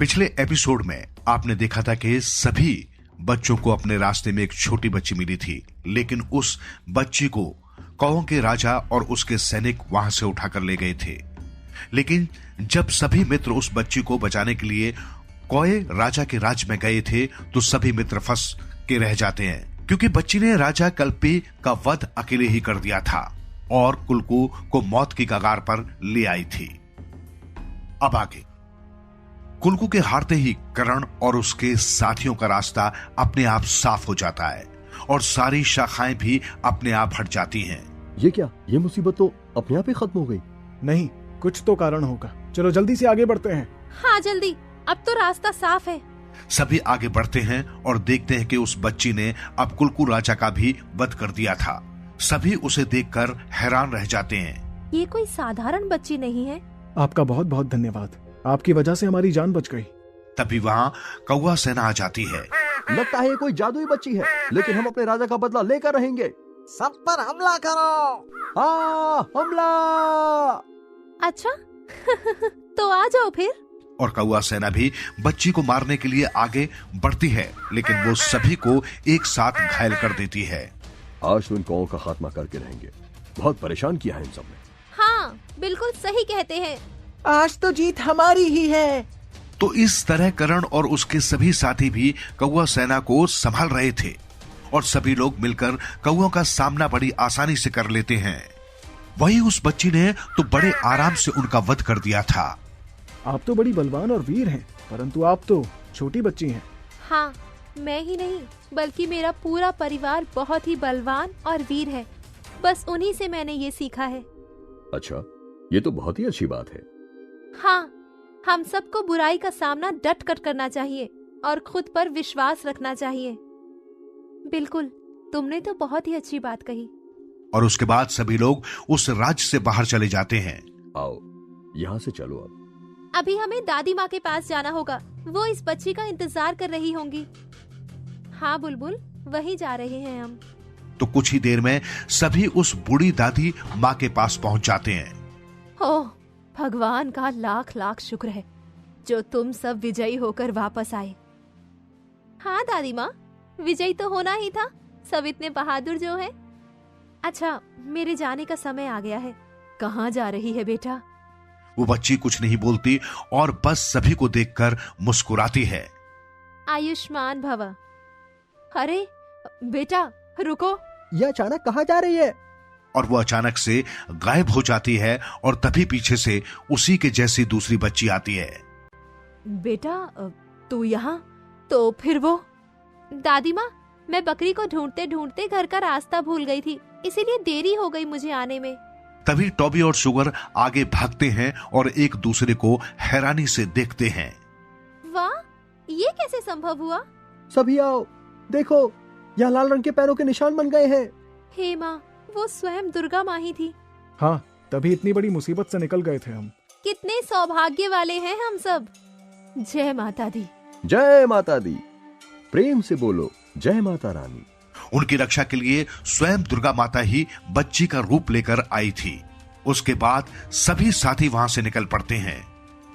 पिछले एपिसोड में आपने देखा था कि सभी बच्चों को अपने रास्ते में एक छोटी बच्ची मिली थी, लेकिन उस बच्ची को कौओं के राजा और उसके सैनिक वहां से उठाकर ले गए थे। लेकिन जब सभी मित्र उस बच्ची को बचाने के लिए कौए राजा के राज में गए थे तो सभी मित्र फंस के रह जाते हैं, क्योंकि बच्ची ने राजा कल्पी का वध अकेले ही कर दिया था और कुल्कू को मौत की कगार पर ले आई थी। अब आगे कुल्कू के हारते ही करण और उसके साथियों का रास्ता अपने आप साफ हो जाता है और सारी शाखाएं भी अपने आप हट जाती हैं। ये क्या, ये मुसीबत तो अपने आप ही खत्म हो गई? नहीं, कुछ तो कारण होगा। चलो जल्दी से आगे बढ़ते हैं। हाँ जल्दी, अब तो रास्ता साफ है। सभी आगे बढ़ते हैं और देखते हैं कि उस बच्ची ने अब कुल्कू राजा का भी वध कर दिया था। सभी उसे देखकर हैरान रह जाते हैं। ये कोई साधारण बच्ची नहीं है। आपका बहुत बहुत धन्यवाद, आपकी वजह से हमारी जान बच गई। तभी वहाँ कौवा सेना आ जाती है। लगता है ये कोई जादुई बच्ची है, लेकिन हम अपने राजा का बदला लेकर रहेंगे। सब पर हमला करो। हाँ, हमला। अच्छा तो आ जाओ फिर। और कौवा सेना भी बच्ची को मारने के लिए आगे बढ़ती है, लेकिन वो सभी को एक साथ घायल कर देती है। आज तो इन कौओं का खात्मा करके रहेंगे। बहुत परेशान किया है इन सब ने। हाँ बिल्कुल सही कहते हैं। आज तो जीत हमारी ही है। तो इस तरह करण और उसके सभी साथी भी कौवा सेना को संभाल रहे थे और सभी लोग मिलकर कौओं का सामना बड़ी आसानी से कर लेते हैं। वही उस बच्ची ने तो बड़े आराम से उनका वध कर दिया था। आप तो बड़ी बलवान और वीर हैं, परंतु आप तो छोटी बच्ची हैं। हाँ, मैं ही नहीं बल्कि मेरा पूरा परिवार बहुत ही बलवान और वीर है। बस उन्हीं से मैंने ये सीखा है। अच्छा, ये तो बहुत ही अच्छी बात है। हाँ, हम सबको बुराई का सामना डट कर करना चाहिए और खुद पर विश्वास रखना चाहिए। बिल्कुल, तुमने तो बहुत ही अच्छी बात कही। और उसके बाद सभी लोग उस राज्य से बाहर चले जाते हैं। आओ, यहाँ से चलो। अब अभी हमें दादी माँ के पास जाना होगा। वो इस बच्ची का इंतजार कर रही होंगी। हाँ बुलबुल, वही जा रहे हैं हम। तो कुछ ही देर में सभी उस बूढ़ी दादी माँ के पास पहुंच जाते हैं। ओह, भगवान का लाख लाख शुक्र है जो तुम सब विजयी होकर वापस आए। हाँ दादी माँ, विजयी तो होना ही था, सब इतने बहादुर जो है। अच्छा, मेरे जाने का समय आ गया है। कहाँ जा रही है बेटा? वो बच्ची कुछ नहीं बोलती और बस सभी को देखकर मुस्कुराती है। आयुष्मान भव। अरे बेटा रुको। ये अचानक कहाँ जा रही है? और वो अचानक से गायब हो जाती है और तभी पीछे से उसी के जैसी दूसरी बच्ची आती है। बेटा तू यहाँ? तो फिर वो? दादी माँ, मैं बकरी को ढूंढते ढूंढते घर का रास्ता भूल गई थी, इसीलिए देरी हो गई मुझे आने में। तभी टॉबी और शुगर आगे भागते हैं और एक दूसरे को हैरानी से देखते हैं। वाह, ये कैसे संभव हुआ? सभी आओ, देखो, यहाँ लाल रंग के पैरों के निशान बन गए हैं। हे माँ, वो स्वयं दुर्गा माँ ही थी। हाँ, तभी इतनी बड़ी मुसीबत से निकल गए थे हम। कितने सौभाग्य वाले हैं हम सब। जय माता दी। जय माता दी। प्रेम से बोलो, जय माता रानी। उनकी रक्षा के लिए स्वयं दुर्गा माता ही बच्ची का रूप लेकर आई थी। उसके बाद सभी साथी वहां से निकल पड़ते हैं।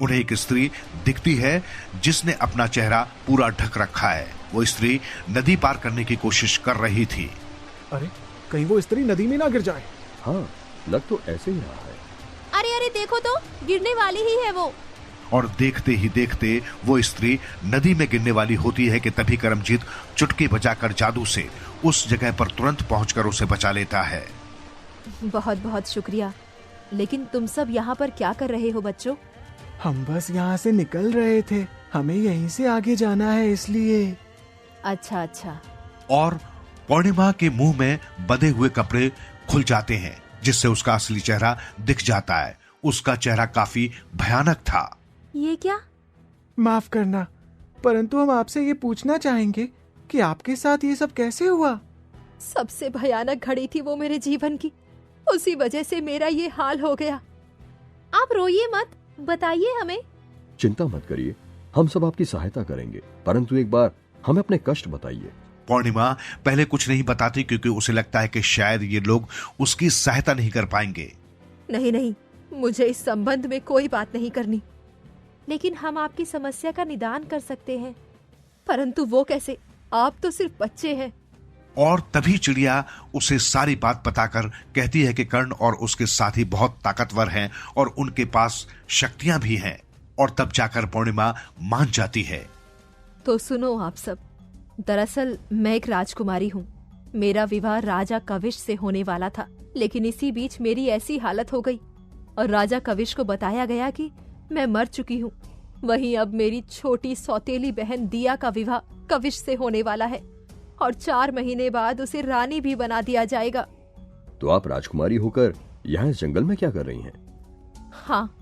उन्हें एक स्त्री दिखती है जिसने अपना चेहरा पूरा ढक रखा है। वो स्त्री नदी पार करने की कोशिश कर रही थी। अरे, कहीं वो स्त्री नदी में ना गिर जाए। हाँ, लग तो ऐसे ही रहा है। अरे अरे देखो तो, गिरने वाली ही है वो। और देखते ही देखते वो स्त्री नदी में गिरने वाली होती है कि तभी करमजीत चुटकी बजाकर जादू से उस जगह पर तुरंत पहुंचकर उसे बचा लेता है। बहुत बहुत शुक्रिया। लेकिन तुम सब यहाँ पर क्या कर रहे हो बच्चों? हम बस यहाँ से निकल रहे थे, हमें यहीं से आगे जाना है इसलिए। अच्छा अच्छा। और पूर्णिमा के मुंह में बंधे हुए कपड़े खुल जाते हैं, जिससे उसका असली चेहरा दिख जाता है। उसका चेहरा काफी भयानक था। ये क्या? माफ करना, परंतु हम आपसे ये पूछना चाहेंगे कि आपके साथ ये सब कैसे हुआ? सबसे भयानक घड़ी थी वो मेरे जीवन की, उसी वजह से मेरा ये हाल हो गया। आप रोइए मत, बताइए हमें। चिंता मत करिए, हम सब आपकी सहायता करेंगे, परंतु एक बार हमें अपने कष्ट बताइए। पूर्णिमा पहले कुछ नहीं बताती क्योंकि उसे लगता है कि शायद ये लोग उसकी सहायता नहीं कर पाएंगे। नहीं नहीं, मुझे इस संबंध में कोई बात नहीं करनी। लेकिन हम आपकी समस्या का निदान कर सकते हैं। परंतु वो कैसे? आप तो सिर्फ बच्चे हैं। और तभी चिड़िया उसे सारी बात बताकर कहती है कि कर्ण और उसके साथी बहुत ताकतवर हैं और उनके पास शक्तियां भी हैं। और तब जाकर पूर्णिमा मान जाती है। तो सुनो आप सब, दरअसल मैं एक राजकुमारी हूँ। मेरा विवाह राजा कविश से होने वाला था, लेकिन इसी बीच मेरी ऐसी हालत हो गई और राजा कविश को बताया गया कि मैं मर चुकी हूँ। वहीं अब मेरी छोटी सौतेली बहन दिया का विवाह कविश से होने वाला है और 4 महीने बाद उसे रानी भी बना दिया जाएगा। तो आप राजकुमारी होकर यहाँ इस जंगल में क्या कर रही हैं? हाँ,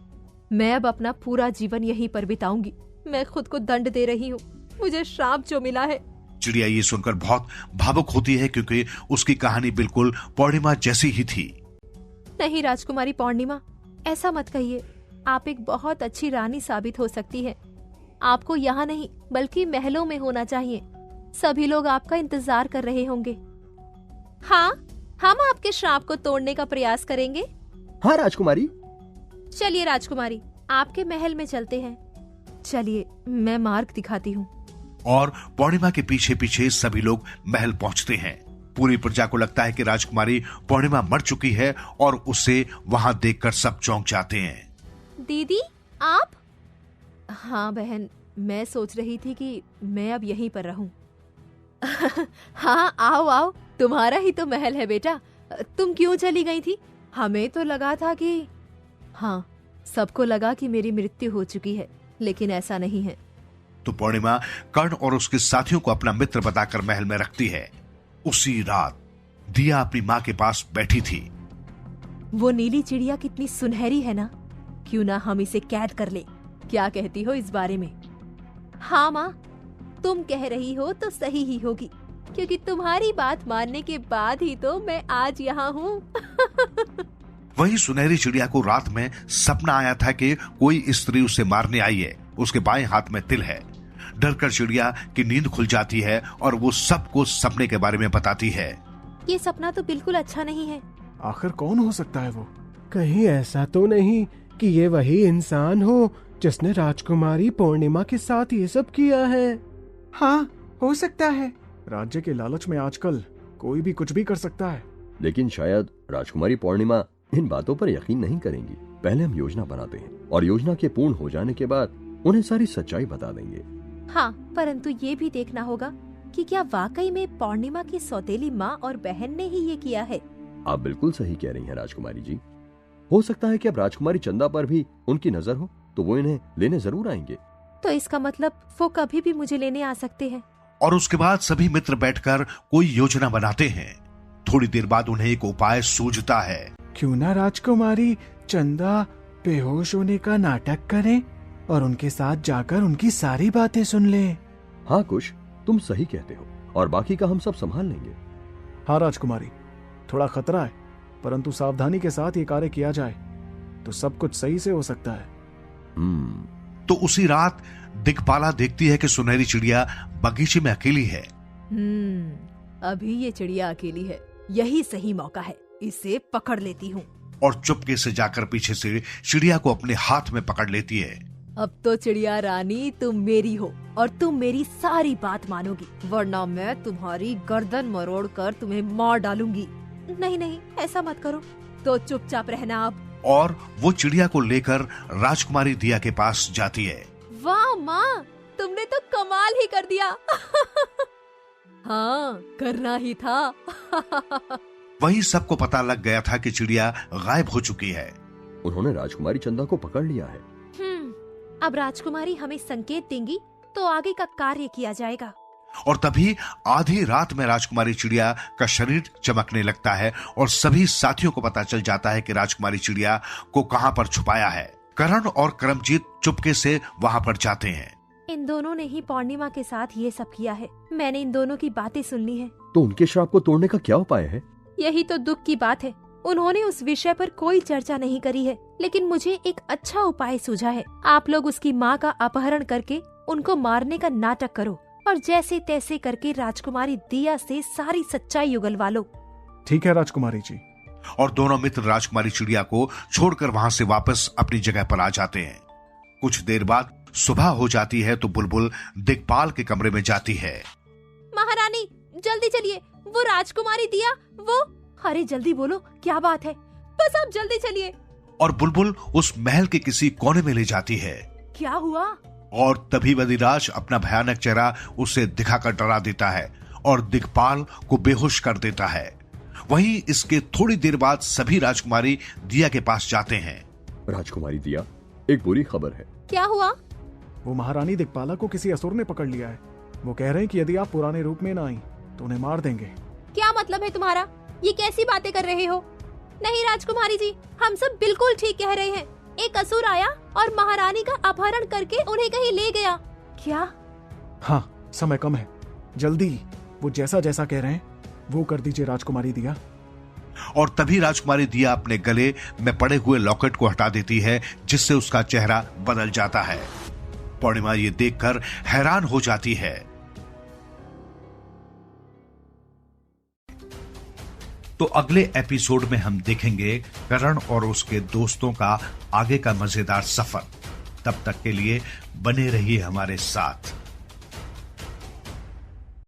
मैं अब अपना पूरा जीवन यहीं पर बिताऊंगी। मैं खुद को दंड दे रही हूँ, मुझे श्राप जो मिला है। चिड़िया ये सुनकर बहुत भावुक होती है क्योंकि उसकी कहानी बिल्कुल पूर्णिमा जैसी ही थी। नहीं राजकुमारी पूर्णिमा, ऐसा मत कहिए। आप एक बहुत अच्छी रानी साबित हो सकती है। आपको यहाँ नहीं बल्कि महलों में होना चाहिए। सभी लोग आपका इंतजार कर रहे होंगे। हाँ, हम आपके श्राप को तोड़ने का प्रयास करेंगे। हाँ राजकुमारी। चलिए राजकुमारी, आपके महल में चलते हैं। चलिए, मैं मार्ग दिखाती हूँ। और पूर्णिमा के पीछे पीछे सभी लोग महल पहुंचते हैं। पूरी प्रजा को लगता है कि राजकुमारी पूर्णिमा मर चुकी है और उसे वहां देखकर सब चौंक जाते हैं। दीदी, आप? हाँ बहन, मैं सोच रही थी कि मैं अब यहीं पर रहूं। हाँ, आओ आओ, तुम्हारा ही तो महल है बेटा। तुम क्यों चली गई थी? हमें तो लगा था कि हाँ, सबको लगा कि मेरी मृत्यु हो चुकी है, लेकिन ऐसा नहीं है। तो पूर्णिमा कर्ण और उसके साथियों को अपना मित्र बताकर महल में रखती है। उसी रात दिया अपनी माँ के पास बैठी थी। वो नीली चिड़िया कितनी सुनहरी है ना, क्यों ना हम इसे कैद कर ले। क्या कहती हो इस बारे में? हाँ माँ, तुम कह रही हो तो सही ही होगी, क्योंकि तुम्हारी बात मानने के बाद ही तो मैं आज यहाँ हूँ। वही सुनहरी चिड़िया को रात में सपना आया था कि कोई स्त्री उसे मारने आई है। उसके बाएं हाथ में तिल है। डरकर चिड़िया की नींद खुल जाती है और वो सबको सपने के बारे में बताती है। ये सपना तो बिल्कुल अच्छा नहीं है। आखिर कौन हो सकता है वो? कहीं ऐसा तो नहीं कि ये वही इंसान हो जिसने राजकुमारी पूर्णिमा के साथ ये सब किया है? हाँ, हो सकता है। राज्य के लालच में आजकल कोई भी कुछ भी कर सकता है। लेकिन शायद राजकुमारी पूर्णिमा इन बातों पर यकीन नहीं करेंगी। पहले हम योजना बनाते हैं और योजना के पूर्ण हो जाने के बाद उन्हें सारी सच्चाई बता देंगे। हाँ, परंतु ये भी देखना होगा कि क्या वाकई में पूर्णिमा की सौतेली माँ और बहन ने ही ये किया है। आप बिल्कुल सही कह रही हैं राजकुमारी जी। हो सकता है कि अब राजकुमारी चंदा पर भी उनकी नजर हो तो वो इन्हें लेने जरूर आएंगे। तो इसका मतलब वो कभी भी मुझे लेने आ सकते हैं। और उसके बाद सभी मित्र बैठकर कोई योजना बनाते हैं। थोड़ी देर बाद उन्हें एक उपाय सूझता है। क्यों ना राजकुमारी चंदा बेहोश होने का नाटक करें और उनके साथ जाकर उनकी सारी बातें सुन ले। हाँ कुश, तुम सही कहते हो और बाकी का हम सब संभाल लेंगे। हाँ राजकुमारी, थोड़ा खतरा है, परंतु सावधानी के साथ ये कार्य किया जाए तो सब कुछ सही से हो सकता है। तो उसी रात दिक्पाला देखती है कि सुनहरी चिड़िया बगीचे में अकेली है। अभी ये चिड़िया अकेली है, यही सही मौका है, इसे पकड़ लेती हूँ। और चुपके से जाकर पीछे से चिड़िया को अपने हाथ में पकड़ लेती है। अब तो चिड़िया रानी तुम मेरी हो और तुम मेरी सारी बात मानोगी, वरना मैं तुम्हारी गर्दन मरोड़ कर तुम्हें मार डालूंगी। नहीं नहीं, ऐसा मत करो, तो चुपचाप रहना अब। और वो चिड़िया को लेकर राजकुमारी दिया के पास जाती है। वाह माँ, तुमने तो कमाल ही कर दिया। हाँ, करना ही था। वही सबको पता लग गया था कि चिड़िया गायब हो चुकी है। उन्होंने राजकुमारी चंदा को पकड़ लिया है। अब राजकुमारी हमें संकेत देंगी तो आगे का कार्य किया जाएगा। और तभी आधी रात में राजकुमारी चिड़िया का शरीर चमकने लगता है और सभी साथियों को पता चल जाता है कि राजकुमारी चिड़िया को कहां पर छुपाया है। करण और करमजीत चुपके से वहां पर जाते हैं। इन दोनों ने ही पूर्णिमा के साथ ये सब किया है। मैंने इन दोनों की बातें सुन ली है। तो उनके श्राप को तोड़ने का क्या उपाय है? यही तो दुख की बात है, उन्होंने उस विषय पर कोई चर्चा नहीं करी है, लेकिन मुझे एक अच्छा उपाय सूझा है। आप लोग उसकी माँ का अपहरण करके उनको मारने का नाटक करो और जैसे तैसे करके राजकुमारी दिया से सारी सच्चाई उगलवा लो। ठीक है राजकुमारी जी। और दोनों मित्र राजकुमारी चिड़िया को छोड़कर वहां से वापस अपनी जगह पर आ जाते हैं। कुछ देर बाद सुबह हो जाती है तो बुलबुल दिग्पाल के कमरे में जाती है। महारानी जल्दी चलिए, वो राजकुमारी दिया वो। अरे जल्दी बोलो, क्या बात है, बस आप जल्दी चलिए। और बुलबुल उस महल के किसी कोने में ले जाती है। क्या हुआ? और तभी बदिराज अपना भयानक चेहरा उसे दिखाकर डरा देता है और दिग्पाल को बेहोश कर देता है। वहीं इसके थोड़ी देर बाद सभी राजकुमारी दिया के पास जाते हैं। राजकुमारी दिया, एक बुरी खबर है। क्या हुआ? वो महारानी दिग्पाला को किसी असुर ने पकड़ लिया है। वो कह रहे हैं कि यदि आप पुराने रूप में ना आई तो उन्हें मार देंगे। क्या मतलब है तुम्हारा? ये कैसी बातें कर रहे हो? नहीं राजकुमारी जी, हम सब बिल्कुल ठीक कह रहे हैं। एक असुर आया और महारानी का अपहरण करके उन्हें कहीं ले गया। क्या? हाँ, समय कम है, जल्दी वो जैसा जैसा कह रहे हैं वो कर दीजिए राजकुमारी दिया। और तभी राजकुमारी दिया अपने गले में पड़े हुए लॉकेट को हटा देती है, जिससे उसका चेहरा बदल जाता है। पूर्णिमा ये देखकर हैरान हो जाती है। तो अगले एपिसोड में हम देखेंगे करण और उसके दोस्तों का आगे का मजेदार सफर। तब तक के लिए बने रहिए हमारे साथ।